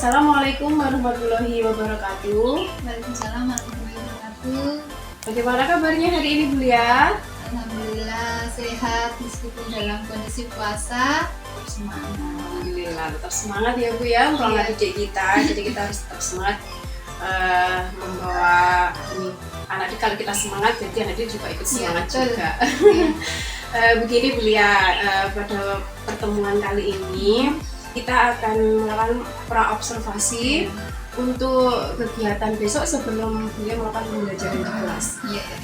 Assalamualaikum warahmatullahi wabarakatuh. Waalaikumsalam warahmatullahi wabarakatuh. Bagaimana kabarnya hari ini, Bulia? Alhamdulillah sehat meskipun dalam kondisi puasa, tetap semangat. Alhamdulillah tetap semangat ya Bu ya untuk anak didik kita. Jadi kita harus tetap semangat membawa ini anak didik. Kalau kita semangat, jadi anak didik juga ikut semangat juga. Begini Bulia, pada pertemuan kali ini kita akan melakukan pra-observasi untuk kegiatan besok sebelum Bulia melakukan pembelajaran di kelas.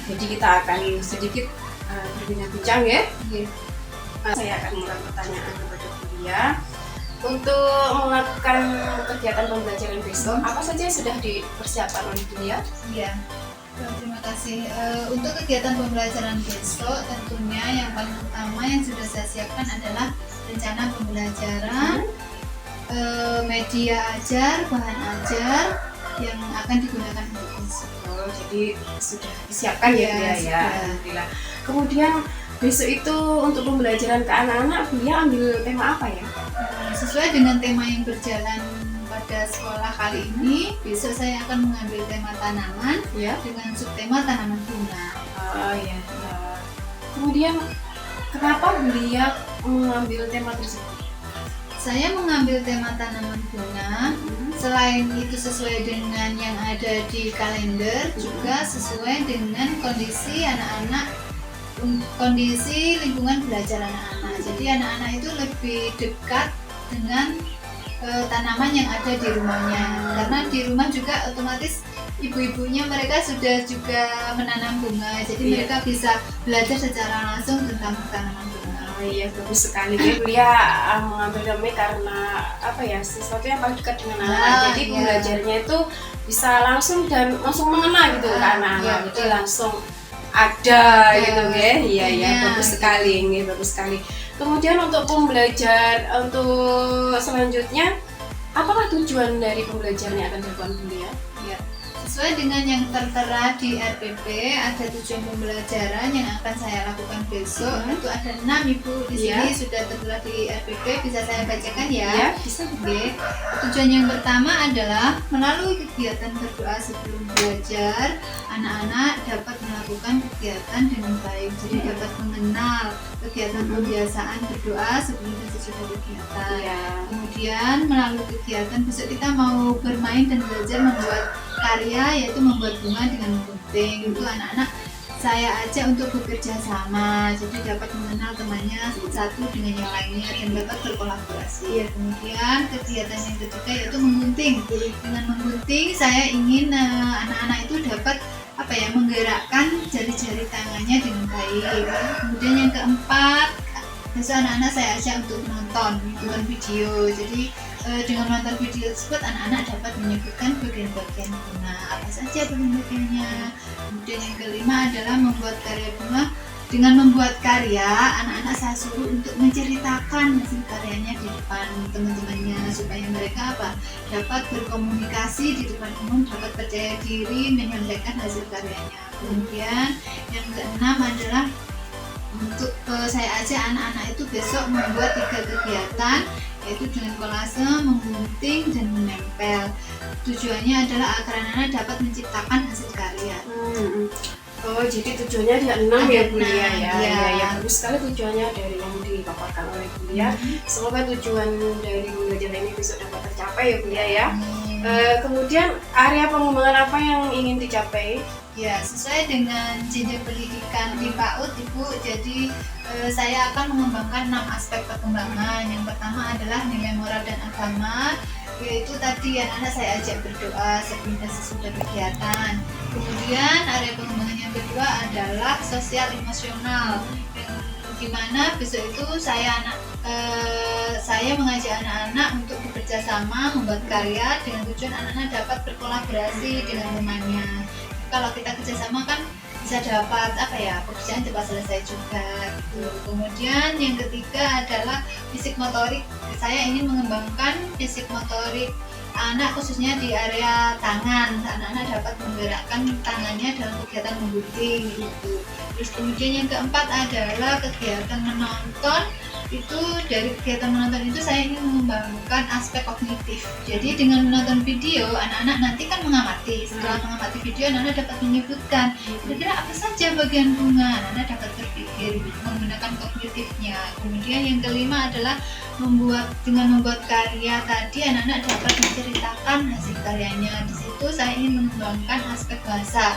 Jadi kita akan sedikit berbincang-bincang ya. Saya akan melakukan pertanyaan kepada Bulia. Untuk melakukan kegiatan pembelajaran besok, apa saja yang sudah dipersiapkan oleh Bulia? Iya. Terima kasih. Untuk kegiatan pembelajaran besok, tentunya yang paling utama yang sudah saya siapkan adalah rencana pembelajaran, media ajar, bahan ajar yang akan digunakan untuk besok. Oh, jadi sudah disiapkan ya Bulia ya. Alhamdulillah. Kemudian besok itu untuk pembelajaran ke anak-anak, Bulia ambil tema apa ya? Sesuai dengan tema yang berjalan pada sekolah kali ini, besok saya akan mengambil tema tanaman dengan subtema tanaman bunga. Oh iya. Kemudian kenapa Bulia mengambil tema tersebut? Saya mengambil tema tanaman bunga, selain itu sesuai dengan yang ada di kalender, juga sesuai dengan kondisi anak-anak, kondisi lingkungan belajar anak-anak. Jadi anak-anak itu lebih dekat dengan tanaman yang ada di rumahnya, karena di rumah juga otomatis ibu-ibunya mereka sudah juga menanam bunga, jadi mereka bisa belajar secara langsung tentang tanaman bunga. Oh iya, bagus sekali. Jadi Bulia mengambil tema karena apa ya, sesuatu yang paling dekat dengan anak. Jadi pembelajarannya itu bisa langsung dan langsung mengena gitu ke anak-anak. Jadi langsung ada gitu ya. Iya, bagus sekali ini, bagus sekali. Kemudian untuk pembelajar untuk selanjutnya, apakah tujuan dari pembelajaran yang akan dilakukan Bulia? Sesuai dengan yang tertera di RPP, ada tujuan pembelajaran yang akan saya lakukan besok. Itu ada 6 Ibu di sini sudah tertera di RPP, bisa saya bacakan ya? Bisa. Tujuan yang pertama adalah melalui kegiatan berdoa sebelum belajar, anak-anak dapat melakukan kegiatan dengan baik. Jadi dapat mengenal kegiatan kebiasaan berdoa sebelum dan sesudah kegiatan. Kemudian melalui kegiatan besok kita mau bermain dan belajar membuat karya, yaitu membuat bunga dengan gunting. Itu anak-anak saya ajak untuk bekerja sama, jadi dapat mengenal temannya satu dengan yang lainnya dan dapat berkolaborasi. Kemudian kegiatan yang ketiga yaitu menggunting. Dengan menggunting saya ingin anak-anak itu dapat menggerakkan jari-jari tangannya dengan baik. Kemudian yang keempat, besok anak-anak saya ajak untuk nonton video. Jadi dengan menonton video tersebut anak-anak dapat menyebutkan bagian-bagian bunga, apa saja bagian-bagiannya. Kemudian yang kelima adalah membuat karya bunga. Dengan membuat karya, anak-anak saya suruh untuk menceritakan hasil karyanya di depan teman-temannya supaya mereka dapat berkomunikasi di depan umum, dapat percaya diri menyampaikan hasil karyanya. Kemudian yang keenam adalah untuk saya ajak anak-anak itu besok membuat 3 kegiatan, yaitu dengan kolase, menggunting, dan menempel. Tujuannya adalah agar anak-anak dapat menciptakan hasil karya. Oh, jadi tujuannya ada 6 ya Bulia ya. Bagus sekali tujuannya dari yang dipaparkan oleh Bulia. Semoga tujuan dari pembelajaran ini besok dapat tercapai ya Bulia ya. Kemudian area pengembangan apa yang ingin dicapai? Sesuai dengan jenjang pendidikan di PAUD Ibu, jadi saya akan mengembangkan 6 aspek perkembangan. Yang pertama adalah nilai moral dan agama, yaitu tadi anak-anak saya ajak berdoa sebelum dan sesudah kegiatan. Kemudian area pengembangan yang kedua adalah sosial emosional, di mana besok itu saya mengajak anak-anak untuk bekerja sama membuat karya dengan tujuan anak-anak dapat berkolaborasi dengan temannya. Kalau kita kerjasama kan bisa dapat pekerjaan cepat selesai juga gitu. Kemudian yang ketiga adalah fisik motorik. Saya ingin mengembangkan fisik motorik anak khususnya di area tangan, anak-anak dapat menggerakkan tangannya dalam kegiatan menggunting gitu. Terus kemudian yang keempat adalah kegiatan menonton. Itu dari kegiatan menonton itu saya ingin mengembangkan aspek kognitif. Jadi dengan menonton video, anak-anak nanti kan mengamati. Setelah mengamati video, anak-anak dapat menyebutkan kira-kira apa saja bagian bunga. Anak-anak dapat berpikir menggunakan kognitifnya. Kemudian yang kelima adalah dengan membuat karya tadi, anak-anak dapat menceritakan hasil karyanya. Di situ saya ingin mengembangkan aspek bahasa.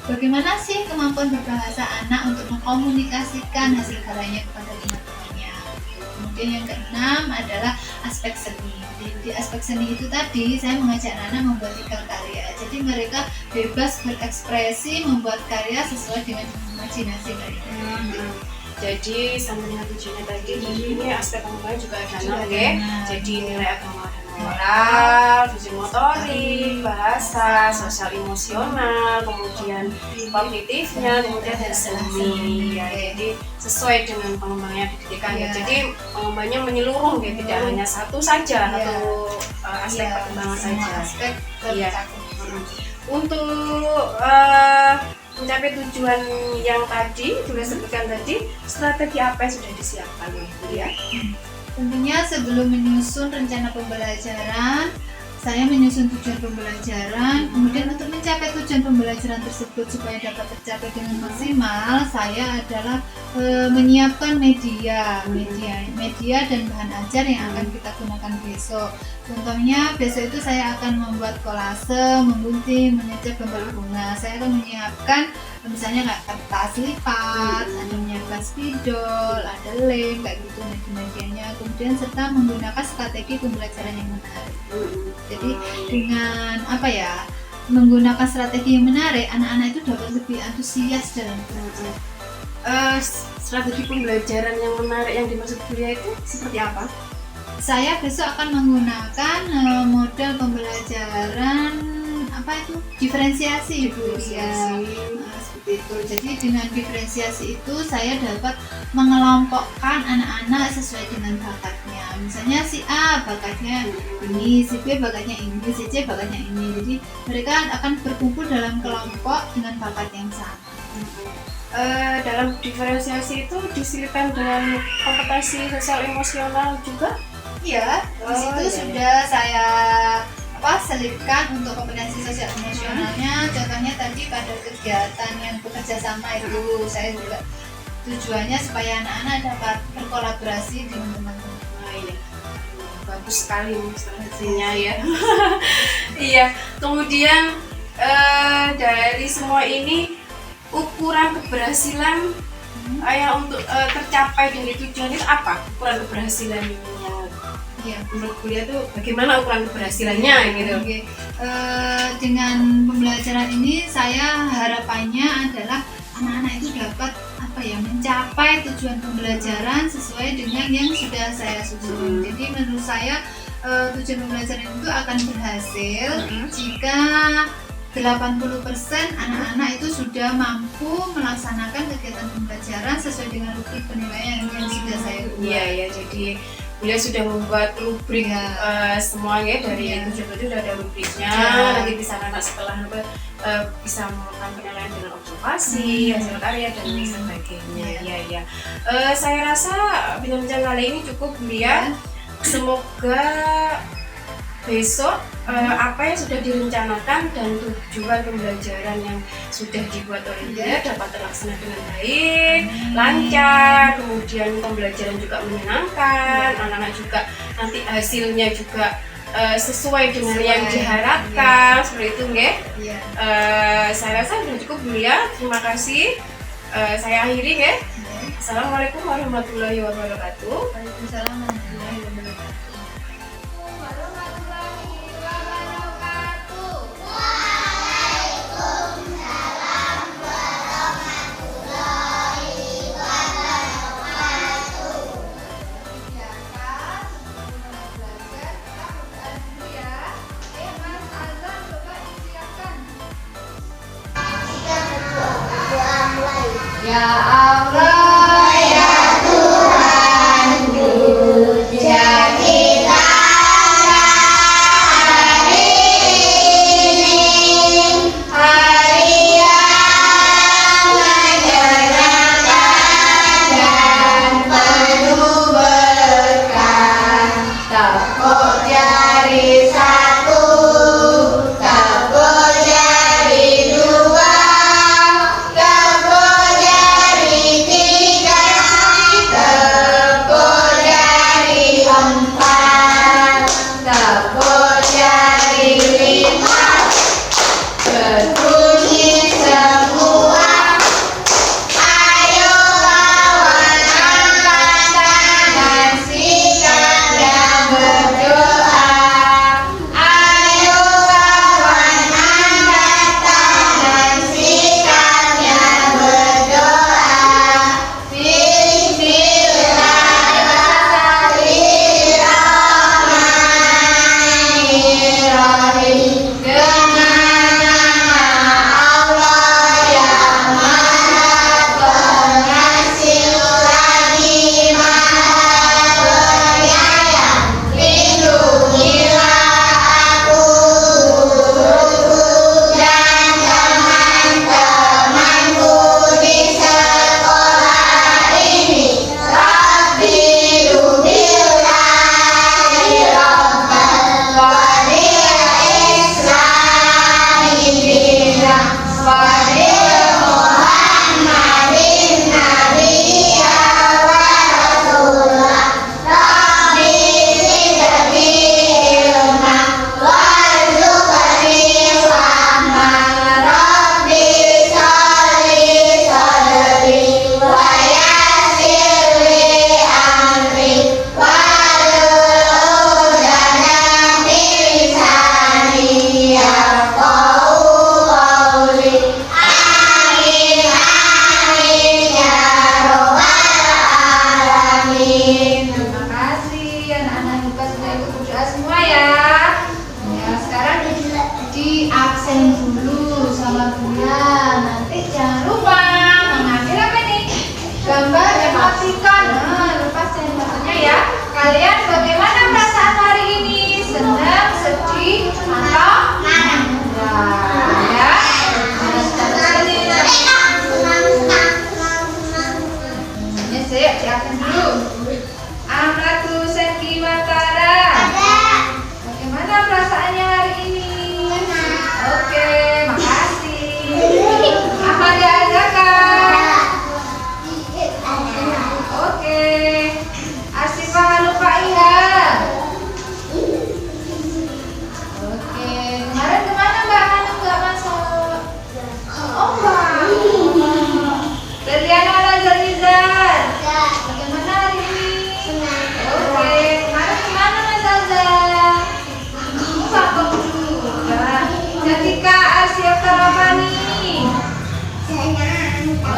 Bagaimana sih kemampuan berbahasa anak untuk mengkomunikasikan hasil karyanya kepada teman-temannya. Kemudian yang keenam adalah aspek seni. Di aspek seni itu tadi saya mengajak anak-anak membuat tiga karya. Jadi mereka bebas berekspresi membuat karya sesuai dengan imajinasi mereka. Jadi sama dengan tujuannya tadi, jadi ini aspek pengembangan juga ada ya. Jadi nilai agama dan moral, visi motorik, bahasa, sosial emosional, kemudian kognitifnya, kemudian dan seni. Ya, jadi sesuai dengan pengembangannya pendidikan ya. Jadi pengembangannya menyeluruh ya, tidak hanya satu saja atau aspek perkembangan saja. Aspek Untuk mencapai tujuan yang tadi sudah sebutkan tadi, strategi apa yang sudah disiapkan ya? Tentunya sebelum menyusun rencana pembelajaran, saya menyusun tujuan pembelajaran. Kemudian untuk mencapai tujuan pembelajaran tersebut supaya dapat tercapai dengan maksimal, saya adalah menyiapkan media dan bahan ajar yang akan kita gunakan besok. Contohnya besok itu saya akan membuat kolase, menggunting, mengecat gambar bunga. Saya akan menyiapkan misalnya kertas lipat, ada menyiapkan spidol, ada lem, kayak gitu medianya. Kemudian serta menggunakan strategi pembelajaran yang menarik. Jadi dengan menggunakan strategi yang menarik, anak-anak itu dapat lebih antusias dalam belajar. Strategi pembelajaran yang menarik yang dimaksud Bulia itu seperti apa? Saya besok akan menggunakan model pembelajaran diferensiasi. Seperti itu. Jadi dengan diferensiasi itu saya dapat mengelompokkan anak-anak sesuai dengan bakatnya. Misalnya si A bakatnya ini, si B bakatnya ini, si C bakatnya ini. Jadi mereka akan berkumpul dalam kelompok dengan bakat yang sama. Dalam diferensiasi itu diselipkan dengan kompetensi sosial emosional juga? Iya, di situ sudah saya selipkan untuk kompetensi sosial emosionalnya. Contohnya tadi pada kegiatan yang bekerja sama itu, saya juga tujuannya supaya anak-anak dapat berkolaborasi dengan teman-teman. Bagus sekali strateginya ya. Iya. Kemudian dari semua ini ukuran keberhasilan untuk tercapai dengan tujuan itu apa? Ukuran keberhasilan ini menurut kuliah tuh bagaimana ukuran keberhasilannya gitu? Dengan pembelajaran ini saya harapannya adalah anak-anak itu dapat mencapai tujuan pembelajaran sesuai dengan yang sudah saya susun. Jadi menurut saya tujuan pembelajaran itu akan berhasil jika 80% anak-anak itu sudah mampu melaksanakan kegiatan pembelajaran sesuai dengan rubrik penilaian yang sudah saya buat. Iya, jadi Bulia sudah membuat rubrik semuanya dari tujuan itu sudah ada rubriknya. Nanti bisa anak setelah bisa melakukan penilaian dengan observasi, hasil karya dan sebagainya. Iya. Saya rasa bincang-bincang kali ini cukup Bulia. Semoga besok apa yang sudah direncanakan dan tujuan pembelajaran yang sudah dibuat oleh Bulia dapat terlaksana dengan baik, lancar, kemudian pembelajaran juga menyenangkan, anak-anak juga nanti hasilnya juga sesuai dengan yang diharapkan, seperti itu nggih. Saya rasa sudah cukup Bulia. Terima kasih. Saya akhiri nggih. Assalamualaikum warahmatullahi wabarakatuh. Waalaikumsalam warahmatullahi wabarakatuh. Ya Allah, ya Tuhanku, jadilah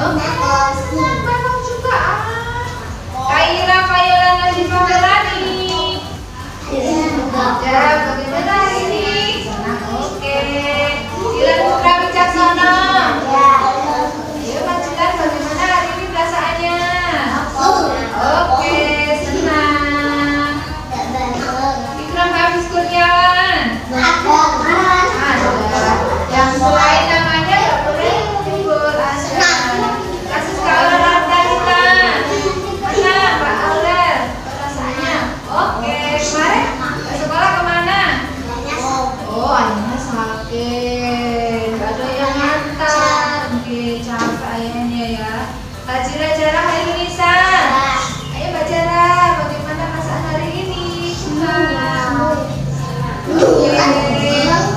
Senang juga. Kaira, Kayolana, Diva, Melani. Ya, bagaimana hari ini? Oke. Dilan Putra Wicaksono. Ayo Mas Dilan, bagaimana hari ini perasaannya? Oke, senang. Ikram Hafiz Kurniawan. Ada. Yang selain namanya nggak boleh timbul ada. Kasus Kaula Rantarita. Mana Pak Aurel? Perasaannya? Oke. Kemarin ke sekolah kemana? Oh, ayahnya sakit. Gak ada yang ngantar. Mungkin capek ayahnya ya. Kak Jira Jara Hairunisa. Ayo Mbak Jara, bagaimana perasaan hari ini? Senang. Oke. Bismillahirrahmanirrahim.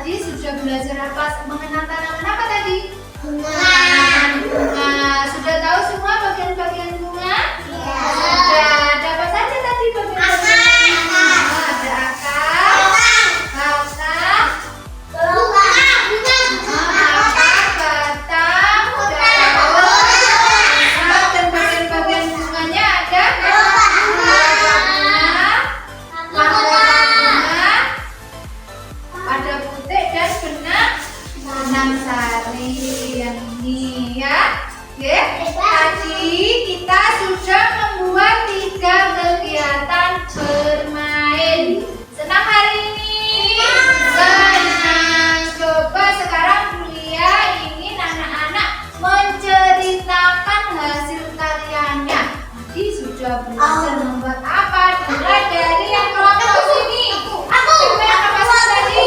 tadi sudah belajar apa? Mengenal tanaman apa tadi? Bunga. Bunga. Sudah tahu semua bagian-bagian bunga? Ya. Sudah. Ada apa saja tadi bagian-bagian bunga? Ada akar, batang, batang, daun, dan bagian-bagian bunganya ada bunga, ada putik dan benang sari yang ini ya. Oke, tadi kita sudah membuat 3 kegiatan bermain. Senang hari ini? Senang. Coba sekarang Julia ingin anak-anak menceritakan hasil karyanya. Tadi sudah belajar membuat apa? Mulai dari yang kelompok sini. Siapa yang kelompok tadi?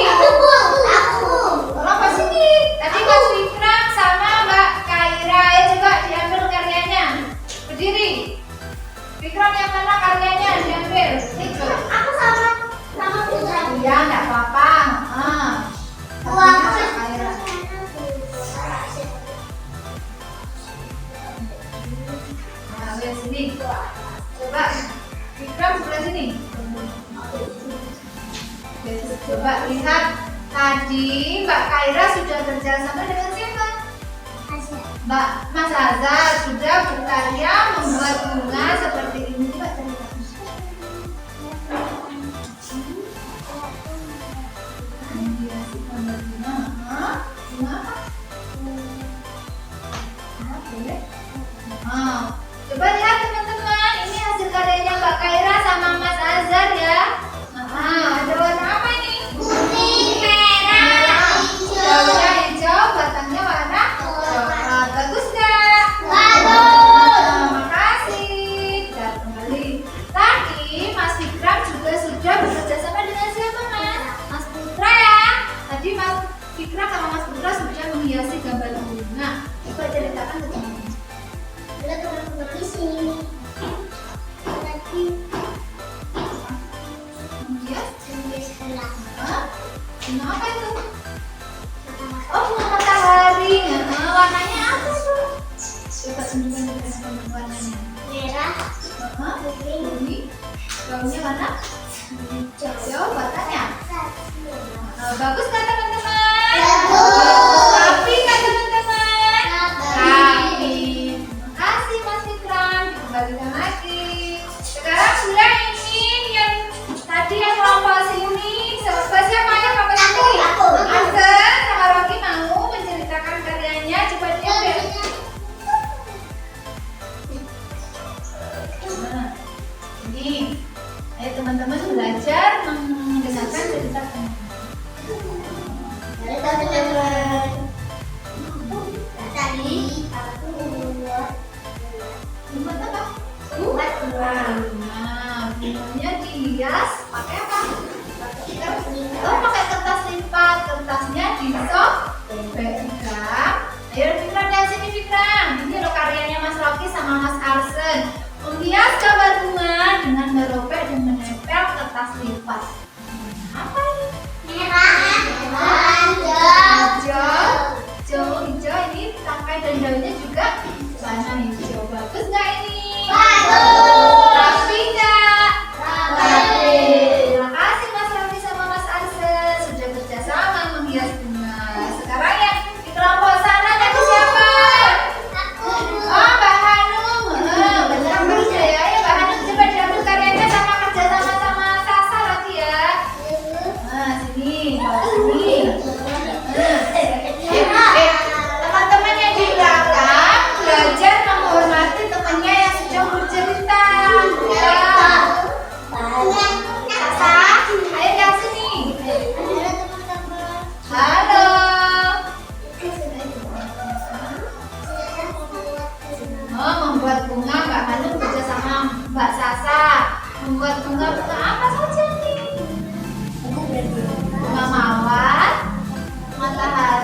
Kelompok sini. Tadi Mas Fikram sama Mbak Kaira. Ayo coba diambil karyanya. Berdiri. Fikram yang mana karyanya? Diambil. Itu. Ya, enggak apa-apa. Kaira. Nah, lihat sini. Coba. Fikram sebelah sini. Coba lihat. Tadi Mbak Kaira sudah kerjasama dengan siapa? Mas Azhar sudah berkarya membuat bunga seperti ini. Coba ceritakan. Menghiasi gambar bunga. Bunga apa? Boleh? Coba lihat teman-teman, ini hasil karyanya Mbak Kaira sama Mas Azhar ya. Ada warna apa ini? Daunnya hijau, batangnya warna coklat. Bagus nggak? Makasih. Kita kembali. Tadi Mas Fikram juga sudah bekerja sama dengan siapa Mas? Mas Putra ya. Tadi Mas Fikram sama Mas Putra sudah menghiasi gambar bunga. Coba ceritakan ke teman-teman. Bunga apa itu? Oh, bunga matahari. Warnanya apa tuh? Coba tunjukkan teman-teman warnanya. Ini daunnya warna hijau, batangnya. Bagus nggak teman-teman? Rapi nggak teman-teman? Rapi. Terima kasih Mas Fikram. Dikembalikan lagi. Sekarang sudah ingin yang tadi yang kelompok sini. Siapa yang kelompok sini? Azhar sama Rocky mau menceritakan karyanya. Coba diambil. Ini, ayo teman-teman belajar mendengarkan cerita teman. Buat apa? Bunganya dihias pakai apa? Pakai kertas lipat. Kertasnya disobek. Ayo Fikram dari sini Fikram. Ini loh karyanya Mas Rocky sama Mas Arsen. Menghias gambar bunga dengan merobek dan menempel kertas lipat. Apa ini? Hijau ini tangkai dan daunnya juga warna hijau. Bagus nggak ini? Rapi nggak? Rapi. Terima kasih Mas Rafi sama Mas Arsen sudah kerjasama menghias bunga. Sekarang yang di kelompok sana tadi siapa? Oh, Mbak Hanum. Benar kerja ya. Ya Mbak Hanum coba diambil karyanya sama kerja sama Sasa lagi ya. Sini. Teman-teman yang di belakang belajar menghormati temannya yang sedang bercerita. Ya. Sasa, ayo ke sini. Halo. Membuat bunga Mbak Hanum bekerja sama Mbak Sasa. Membuat bunga apa saja nih? Bunga mawar, matahari.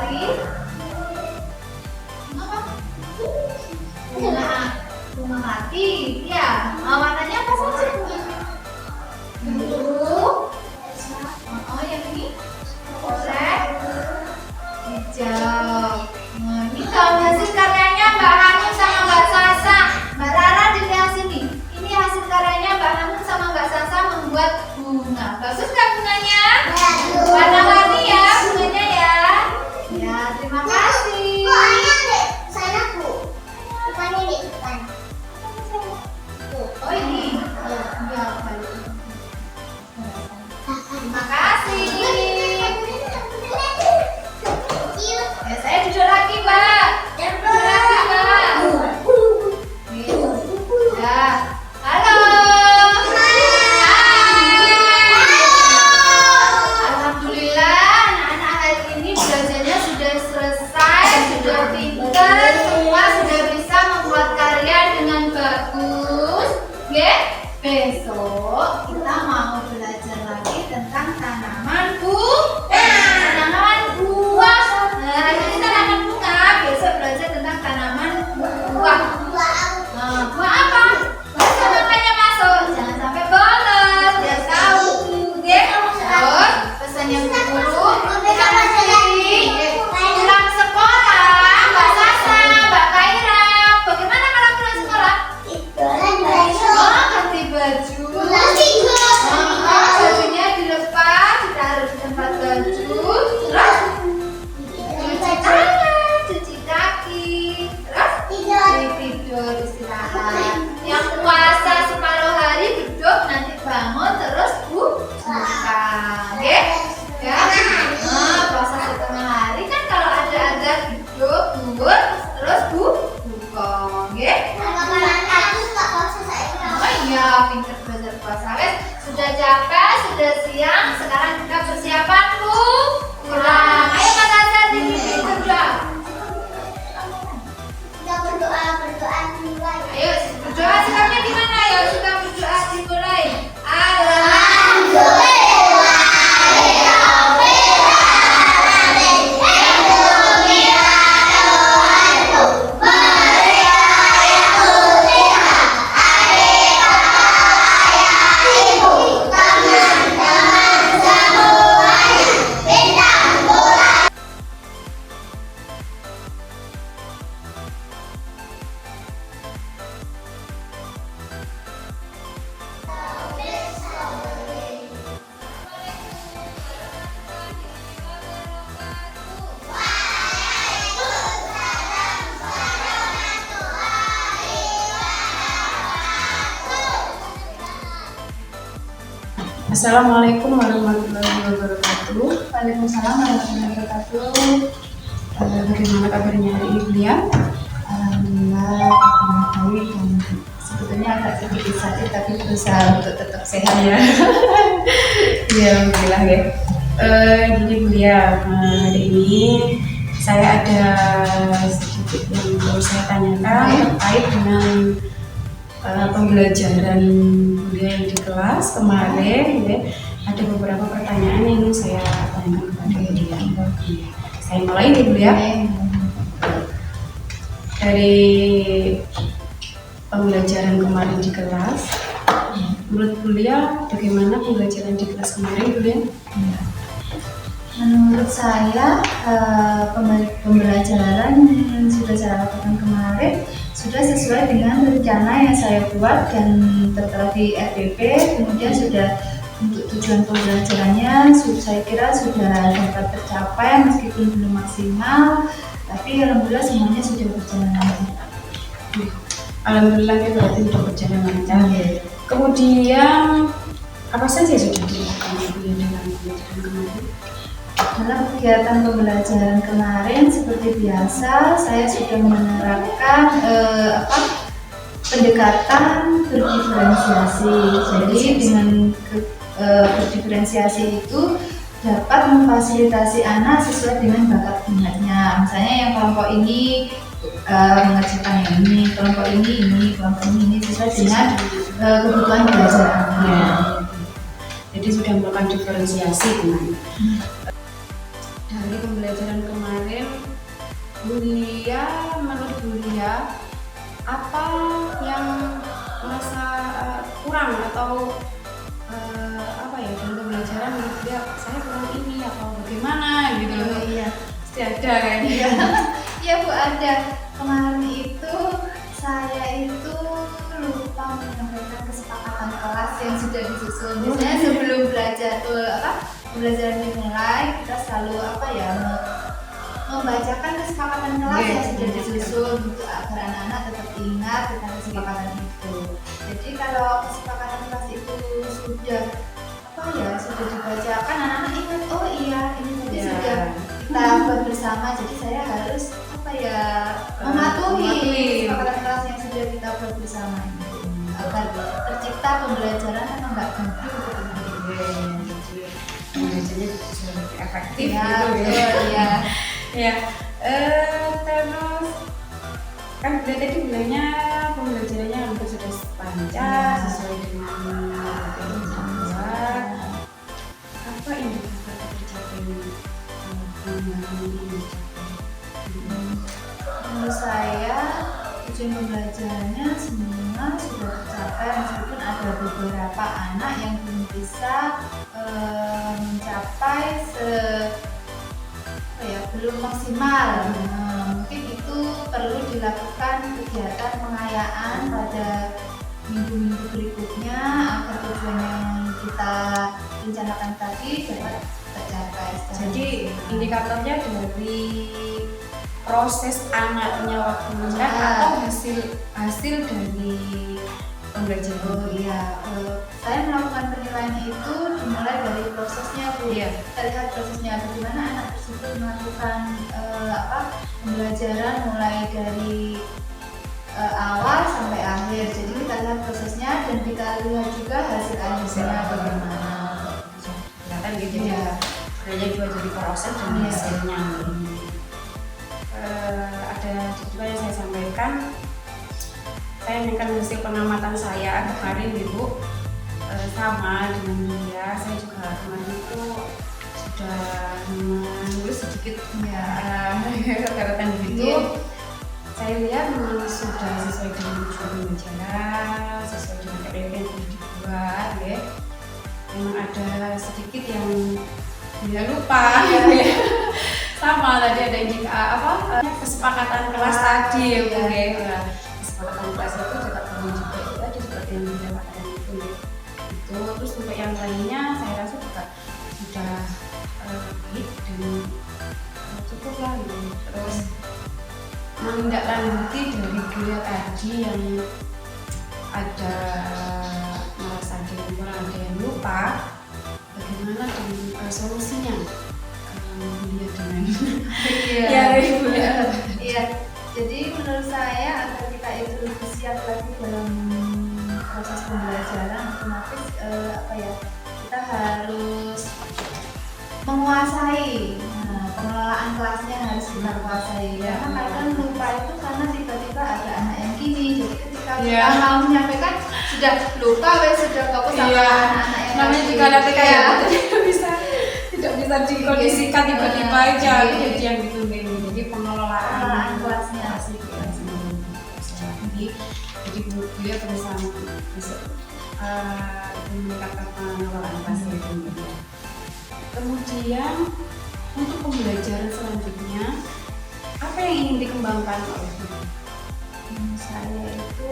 Pulang sekolah, Mbak Sasa, Mbak Kaira. Bagaimana kalau pulang sekolah? Oh, ganti baju. Bajunya dilepas, ditaruh di tempat baju. Terus cuci tangan, cuci kaki. Terus tidur istirahat. Yang puasa separuh hari duduk, nanti bangun terus buka. Oke? Ya. Nah, puasa setengah hari kan kalau ada duduk, tunggu, terus buka. Oke? Oh iya, pinter belajar puasa. Wes, sudah capek, sudah siang, sekarang kita persiapan pulang. Ayo Mas Azhar berdoa. Ayo berdoa, sikapnya gimana? Ayo kita berdoa dimulai. Assalamualaikum warahmatullahi wabarakatuh. Waalaikumsalam warahmatullahi wabarakatuh. Bagaimana kabarnya hari ini beliau? Alhamdulillah, baik dan sebetulnya agak sedikit sakit tapi berusaha untuk tetap sehat ya. Ya, alhamdulillah ya. Jadi beliau hari ini saya ada sedikit yang mau saya tanyakan terkait dengan pembelajaran beliau yang di kelas kemarin ya. Ada beberapa pertanyaan yang saya tanyakan kepada beliau. Saya mulai nih beliau. Dari pembelajaran kemarin di kelas, menurut beliau bagaimana pembelajaran di kelas kemarin beliau? Menurut saya pembelajaran yang sudah saya lakukan kemarin sudah sesuai dengan rencana yang saya buat dan tertera di RPP. Kemudian sudah untuk tujuan pembelajarannya saya kira sudah dapat tercapai meskipun belum maksimal, tapi alhamdulillah semuanya sudah berjalan lancar. Alhamdulillah ya, berarti sudah berjalan lancar. Kemudian apa saja sudah dilakukan dalam pembelajaran kemarin? Dalam kegiatan pembelajaran kemarin seperti biasa saya sudah menerapkan pendekatan berdiferensiasi. Jadi dengan berdiferensiasi itu dapat memfasilitasi anak sesuai dengan bakat minatnya. Misalnya yang kelompok ini mengerjakan yang ini, kelompok ini, kelompok ini sesuai dengan kebutuhan belajar anak. Jadi sudah melakukan diferensiasi kemarin. Dari pembelajaran kemarin, menurut Bulia, apa yang merasa kurang atau apa ya dalam pembelajaran menurut dia saya kurang ini atau bagaimana gitu loh? Iya. Pasti ada kayaknya. Iya Bu, ada. Kemarin itu saya itu lupa menyampaikan kesepakatan kelas yang sudah disusun. Biasanya sebelum pembelajaran dimulai kita selalu membacakan kesepakatan kelas yang sudah disusun untuk agar anak-anak tetap ingat tentang kesepakatan itu. Jadi kalau kesepakatan kelas itu sudah dibacakan, anak-anak ingat, oh iya ini tadi sudah kita buat bersama. Jadi saya harus mematuhi kesepakatan kelas yang sudah kita buat bersama ini agar tercipta pembelajaran yang nggak ganti Belajarnya bisa lebih efektif ya, gitu ya. Iya. Ya, terus kan beliau tadi bilangnya pembelajarannya hampir sudah lancar sesuai dengan buat apa indikator tercapainya pengembangan ini. Menurut saya tujuan pembelajarannya semua sudah tercapai meskipun ada beberapa anak yang belum bisa mencapai maksimal. Mungkin itu perlu dilakukan kegiatan pengayaan pada minggu-minggu berikutnya agar tujuan yang kita rencanakan tadi dapat tercapai. Jadi indikatornya dari proses anaknya waktu mengajar atau hasil dari pembelajaran. Oh iya, saya melakukan penilaian itu dimulai dari prosesnya Bu. Iya. Kita lihat prosesnya bagaimana anak tersebut melakukan pembelajaran mulai dari awal sampai akhir. Jadi kita lihat prosesnya dan kita lihat juga hasil akhirnya bagaimana. Ya kan gitu Iya. ya. Sebenarnya juga jadi proses dan Iya. hasilnya. Ada juga yang saya sampaikan. Saya menyampaikan hasil pengamatan saya kemarin Ibu, sama dengan dia. Saya juga kemarin itu sudah menulis sedikit catatan begitu. Iya. Saya lihat memang sudah sesuai dengan tujuan pembelajaran, sesuai dengan KPP yang sudah dibuat, ya. Memang ada sedikit yang dia lupa, ya. Sama tadi ada kesepakatan kelas tadi, ya, Bu, ya. Kesepakatan kelas itu juga perlu juga itu tadi seperti yang dikatakan itu, ya. Itu terus untuk yang lainnya saya rasa juga sudah baik dan cukup lah, gitu. Terus menindaklanjuti dari dia tadi yang ada merasa dia kurang, ada yang lupa, bagaimana dengan solusinya dia dengan Iya. Ibu ya. Iya. Jadi menurut saya agar kita itu lebih siap lagi dalam proses pembelajaran, otomatis kita harus menguasai pengelolaan kelasnya, harus kita kuasai. Karena kadang lupa itu karena tiba-tiba ada anak yang gini, jadi ketika kita mau menyampaikan sudah lupa, sudah fokus sama anak-anak yang namanya lagi. juga ada TK ya, tidak bisa dikondisikan tiba-tiba aja, jadi yang ditunggu. Jadi pengelolaan kelasnya asli jadi beliau bisa meningkatkan pengelolaan kelasnya itu. Kemudian untuk pembelajaran selanjutnya, apa yang ingin dikembangkan oleh Ibu? Saya itu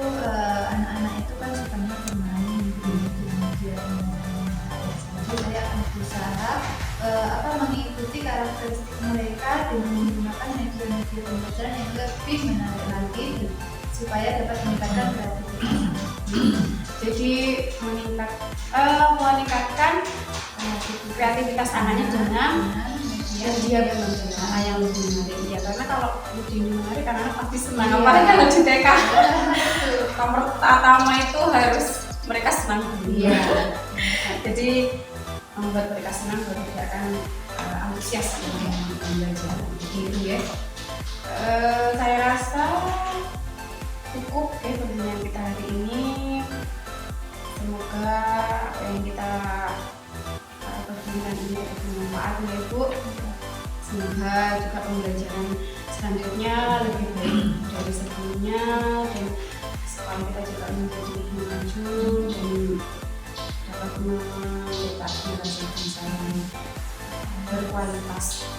anak-anak itu kan sukanya bermain, kemudian saya akan berusaha mengikuti karakteristik mereka dengan menggunakan media-media pembelajaran yang lebih menarik lagi supaya dapat meningkatkan kreativitas. Jadi meningkatkan kreativitas anaknya dengan media pembelajaran yang lebih menarik. Ya, karena kalau lebih menarik anak pasti senang. Apalagi kalau di TK nomor pertama itu harus mereka senang dulu. Iya. Jadi membuat mereka senang baru dia akan antusias dengan belajar. Begitu ya. Saya rasa cukup ya perbincangan kita hari ini. Semoga apa yang kita perbincangan ini dapat bermanfaat ya Bu. Semoga juga pembelajaran selanjutnya lebih baik dari sebelumnya, dan sekolah kita juga menjadi maju dan dapat mendapat nilai yang berkualitas.